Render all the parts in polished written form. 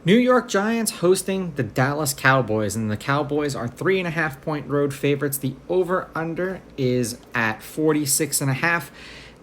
New York Giants hosting the Dallas Cowboys, and the Cowboys are 3.5 point road favorites. The over-under is at 46.5.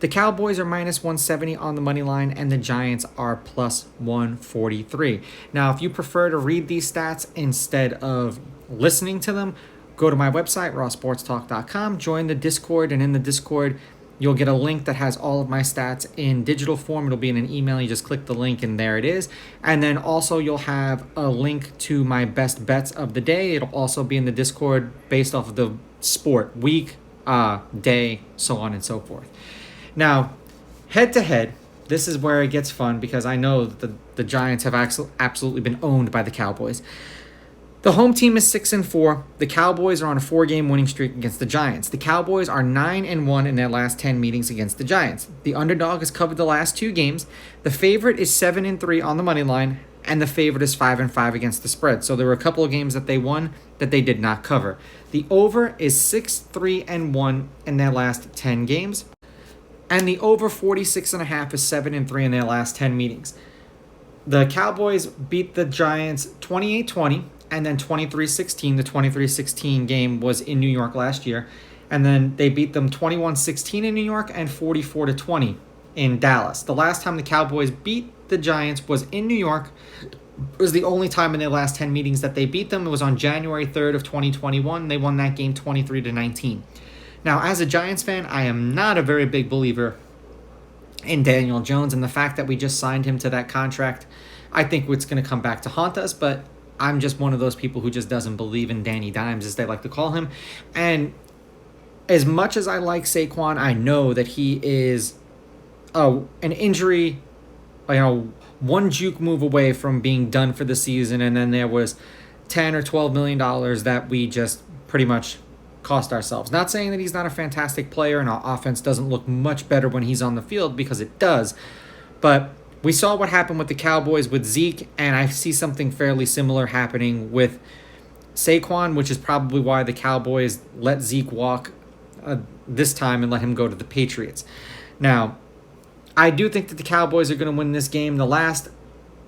The Cowboys are minus 170 on the money line, and the Giants are plus 143. Now, if you prefer to read these stats instead of listening to them, go to my website, rawsportstalk.com, join the Discord, and in the Discord, you'll get a link that has all of my stats in digital form. It'll be in an email. You just click the link and there it is. And then also you'll have a link to my best bets of the day. It'll also be in the Discord based off of the sport, week, day, so on and so forth. Now, head to head, this is where it gets fun because I know that the Giants have absolutely been owned by the Cowboys. The home team is 6-4. The Cowboys are on a 4-game winning streak against the Giants. The Cowboys are 9-1 in their last 10 meetings against the Giants. The underdog has covered the last 2 games. The favorite is 7-3 on the money line, and the favorite is 5-5 against the spread. So there were a couple of games that they won that they did not cover. The over is 6-3-1 in their last 10 games, and the over 46.5 is 7-3 in their last 10 meetings. The Cowboys beat the Giants 28-20. And then 23-16, the 23-16 game was in New York last year. And then they beat them 21-16 in New York and 44-20 in Dallas. The last time the Cowboys beat the Giants was in New York. It was the only time in their last 10 meetings that they beat them. It was on January 3rd of 2021. They won that game 23-19. Now, as a Giants fan, I am not a very big believer in Daniel Jones. And the fact that we just signed him to that contract, I think it's going to come back to haunt us. But I'm just one of those people who just doesn't believe in Danny Dimes, as they like to call him. And as much as I like Saquon, I know that he is an injury, one juke move away from being done for the season. And then there was $10 or $12 million that we just pretty much cost ourselves. Not saying that he's not a fantastic player and our offense doesn't look much better when he's on the field, because it does. But we saw what happened with the Cowboys with Zeke, and I see something fairly similar happening with Saquon, which is probably why the Cowboys let Zeke walk this time and let him go to the Patriots. Now, I do think that the Cowboys are going to win this game. The last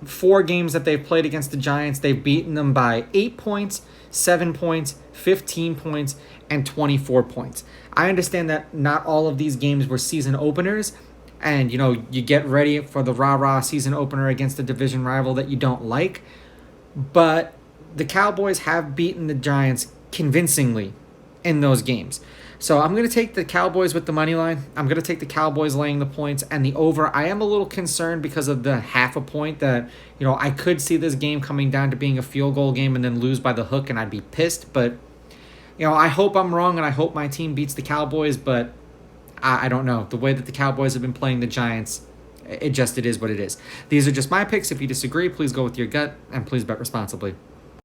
4 games that they've played against the Giants, they've beaten them by 8 points, 7 points, 15 points, and 24 points. I understand that not all of these games were season openers, and, you get ready for the rah-rah season opener against a division rival that you don't like. But the Cowboys have beaten the Giants convincingly in those games. So I'm going to take the Cowboys with the money line. I'm going to take the Cowboys laying the points and the over. I am a little concerned because of the half a point that, I could see this game coming down to being a field goal game and then lose by the hook, and I'd be pissed. But, I hope I'm wrong, and I hope my team beats the Cowboys, but I don't know. The way that the Cowboys have been playing the Giants, it is what it is. These are just my picks. If you disagree, please go with your gut, and please bet responsibly.